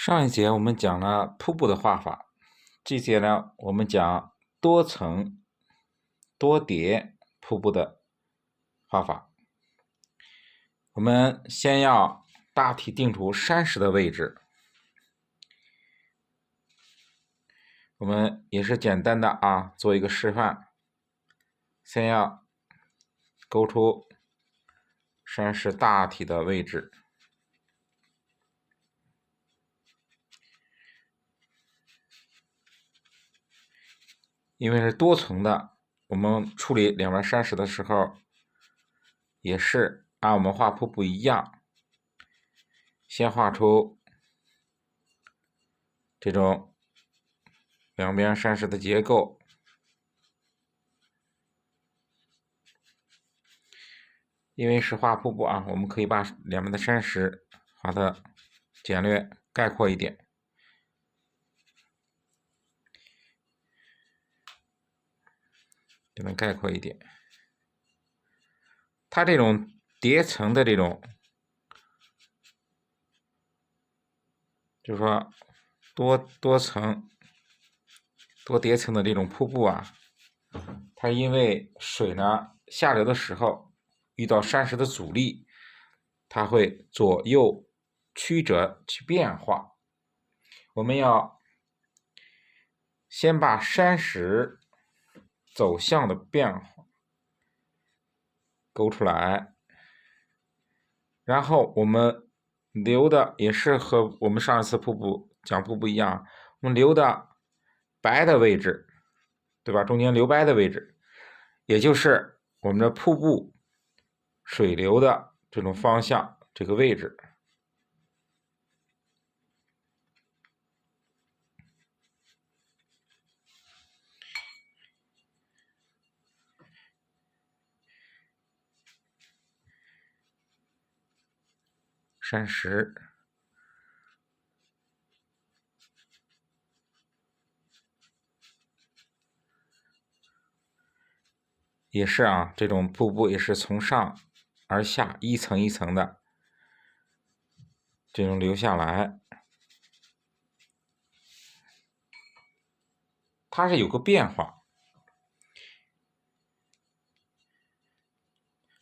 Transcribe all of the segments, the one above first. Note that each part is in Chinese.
上一节我们讲了瀑布的画法，这节呢我们讲多层多叠瀑布的画法。我们先要大体定出山石的位置，我们也是简单的做一个示范。先要勾出山石大体的位置。因为是多层的，我们处理两边山石的时候，也是按我们画瀑布一样，先画出这种两边山石的结构。因为是画瀑布我们可以把两边的山石画的简略概括一点。给它概括一点。它这种叠层的这种，就是说多层多叠层的这种瀑布它因为水呢下流的时候遇到山石的阻力，它会左右曲折去变化。我们要先把山石走向的变化勾出来，然后我们留的也是和我们上一次讲瀑布一样，我们留的白的位置，对吧？中间留白的位置，也就是我们的瀑布水流的这种方向，这个位置。山石也是这种瀑布也是从上而下一层一层的这种流下来，它是有个变化。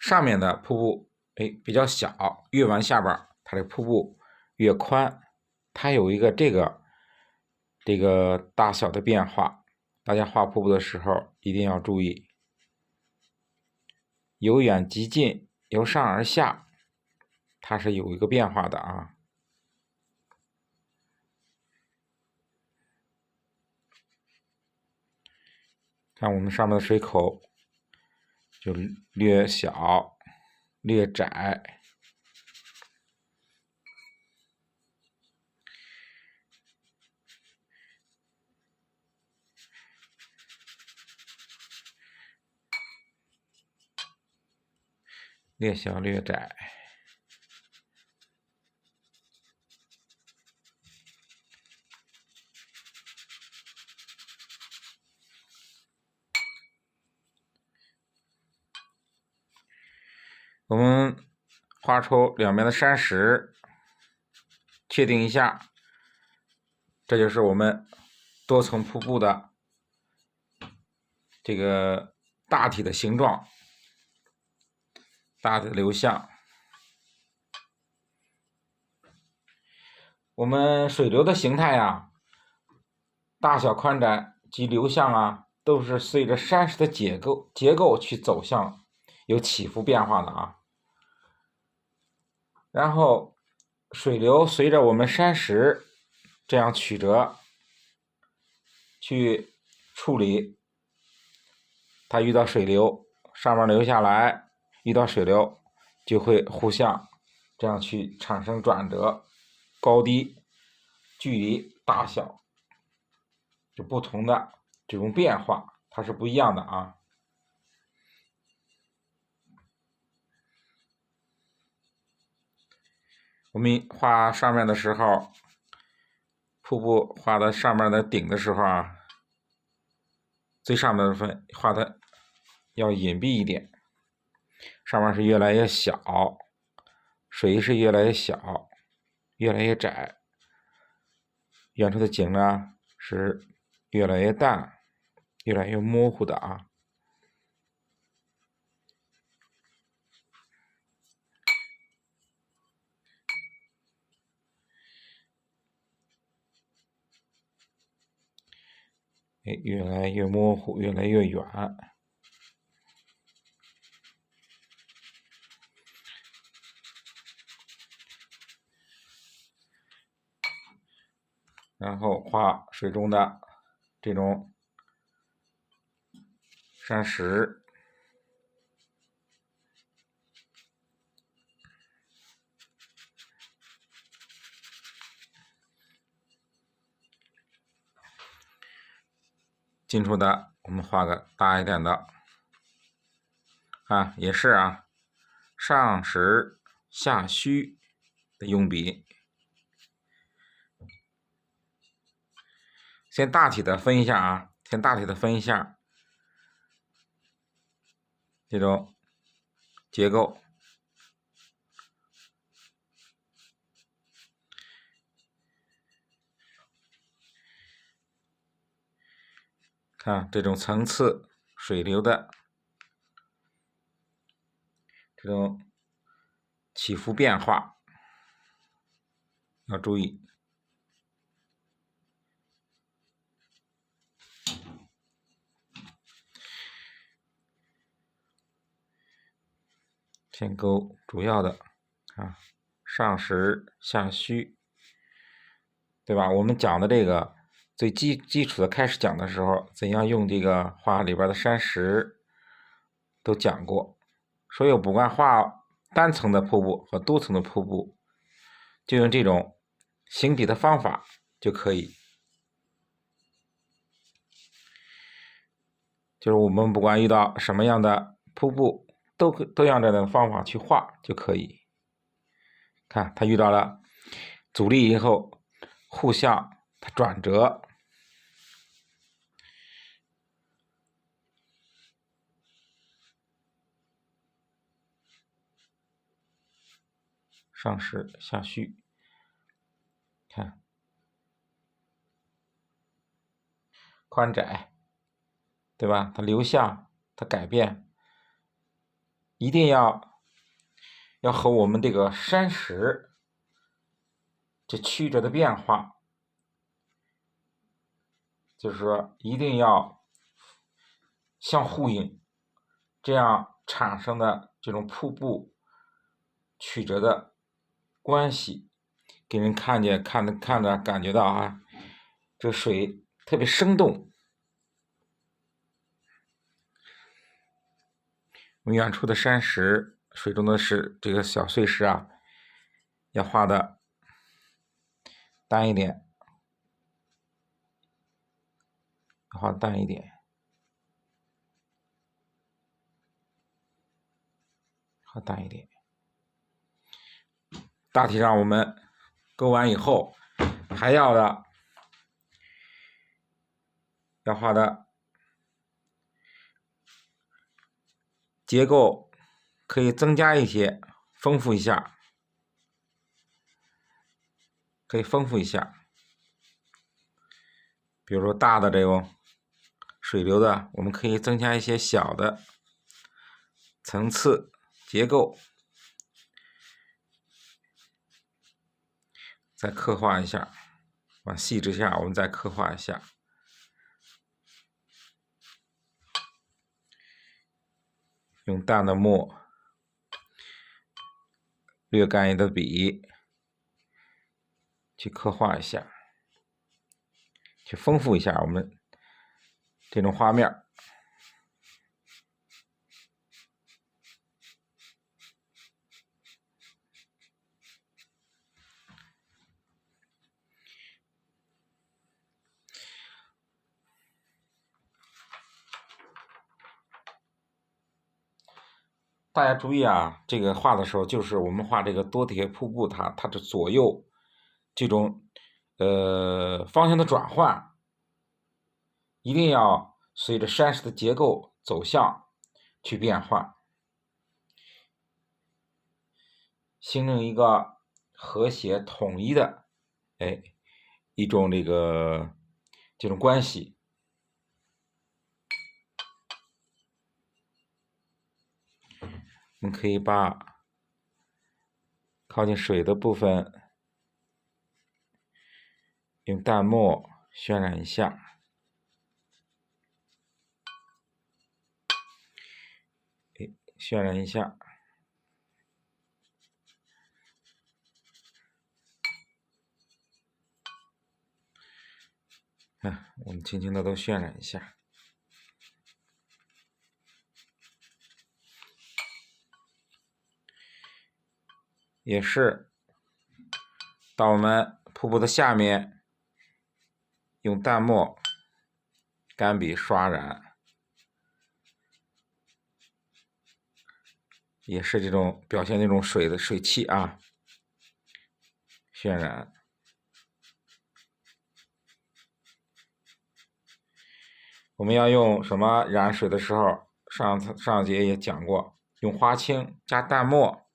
上面的瀑布比较小，越往下边它的瀑布越宽，它有一个这个大小的变化。大家画瀑布的时候一定要注意，由远及近，由上而下，它是有一个变化的看我们上面的水口就略小略窄，略小略窄。我们画出两边的山石，确定一下，这就是我们多层瀑布的这个大体的形状，大体的流向。我们水流的形态大小宽窄及流向都是随着山石的结构去走向，有起伏变化的然后水流随着我们山石这样曲折去处理，它遇到水流上面流下来，遇到水流就会互相这样去产生转折，高低距离大小就不同的这种变化，它是不一样的我们画上面的时候，瀑布画到上面的顶的时候最上面的部分画的要隐蔽一点，上面是越来越小，水是越来越小越来越窄，远处的景呢是越来越淡、越来越模糊的啊。越来越模糊，越来越远。然后画水中的这种山石，近处的我们画个大一点的啊，也是啊，上实下虚的用笔。先大体的分一下啊，先大体的分一下这种结构。看这种层次水流的这种起伏变化，要注意。先勾主要的啊，上实下虚，对吧？我们讲的这个最基础的开始讲的时候，怎样用这个画里边的山石都讲过，所以不管画单层的瀑布和多层的瀑布，就用这种行笔的方法就可以。就是我们不管遇到什么样的瀑布，都用这种方法去画就可以。看它遇到了阻力以后，互相它转折，上实下虚，看宽窄，对吧？它流向，它改变，一定要和我们这个山石这曲折的变化，就是说一定要相呼应，这样产生的这种瀑布曲折的关系，给人看着感觉到啊，这水特别生动。我们远处的山石，水中的这个小碎石啊，要画的淡一点，画淡一点，画淡一点。大体上我们勾完以后，还要画的结构可以增加一些，丰富一下，可以丰富一下。比如说大的这种水流的，我们可以增加一些小的层次结构，再刻画一下，往细致下我们再刻画一下。用淡的墨，略干一点的笔，去刻画一下，去丰富一下我们这种画面。大家注意啊，这个画的时候，就是我们画这个多铁瀑布，它的左右这种方向的转换，一定要随着山石的结构走向去变换，形成一个和谐统一的一种这种关系。我们可以把靠近水的部分用淡墨渲染一下，渲染一下。我们轻轻的都渲染一下。也是到我们瀑布的下面，用淡墨、干笔刷染，也是这种表现这种水的水汽啊，渲染。我们要用什么染水的时候，上节也讲过，用花青加淡墨，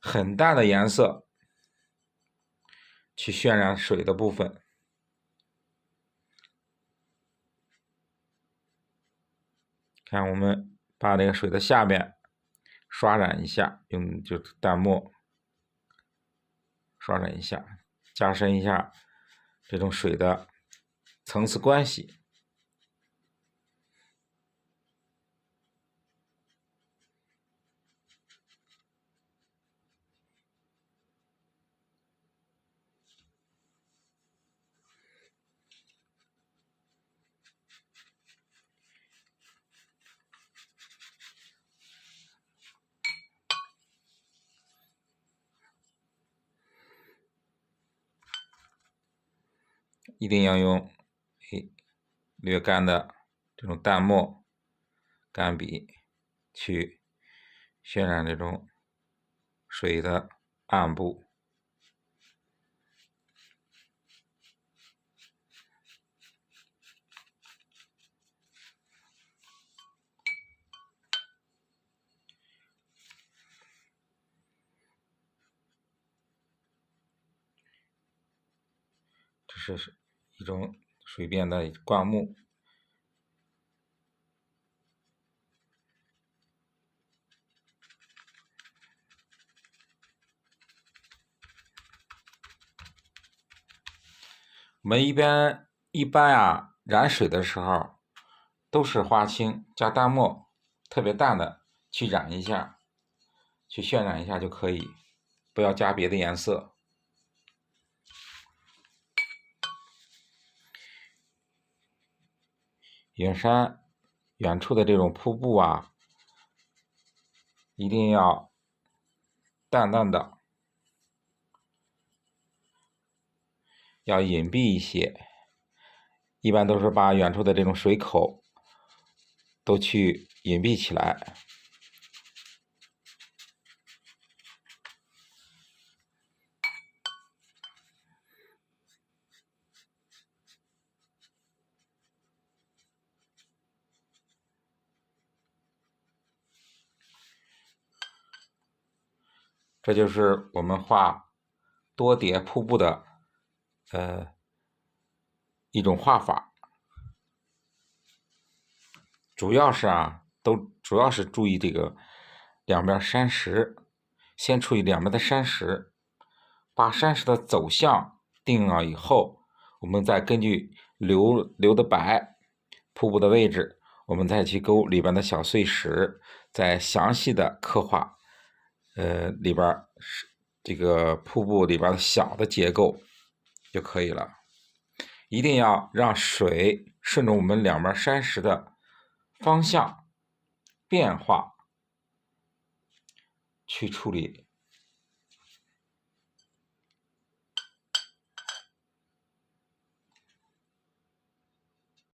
很淡的颜色去渲染水的部分。看，我们把这个水的下面刷染一下，用淡墨刷染一下，加深一下这种水的层次关系。一定要用略干的这种淡墨、干笔去渲染这种水的暗部。这是一种水边的灌木。我们一般啊，染水的时候都是花青加淡墨，特别淡的去染一下，去渲染一下就可以，不要加别的颜色。远山远处的这种瀑布啊，一定要淡淡的，要隐蔽一些。一般都是把远处的这种水口都去隐蔽起来。这就是我们画多叠瀑布的一种画法，主要是注意这个两边山石，先处理两边的山石，把山石的走向定了以后，我们再根据流的白、瀑布的位置，我们再去勾里边的小碎石，再详细的刻画里边这个瀑布里边的小的结构就可以了。一定要让水顺着我们两边山石的方向变化去处理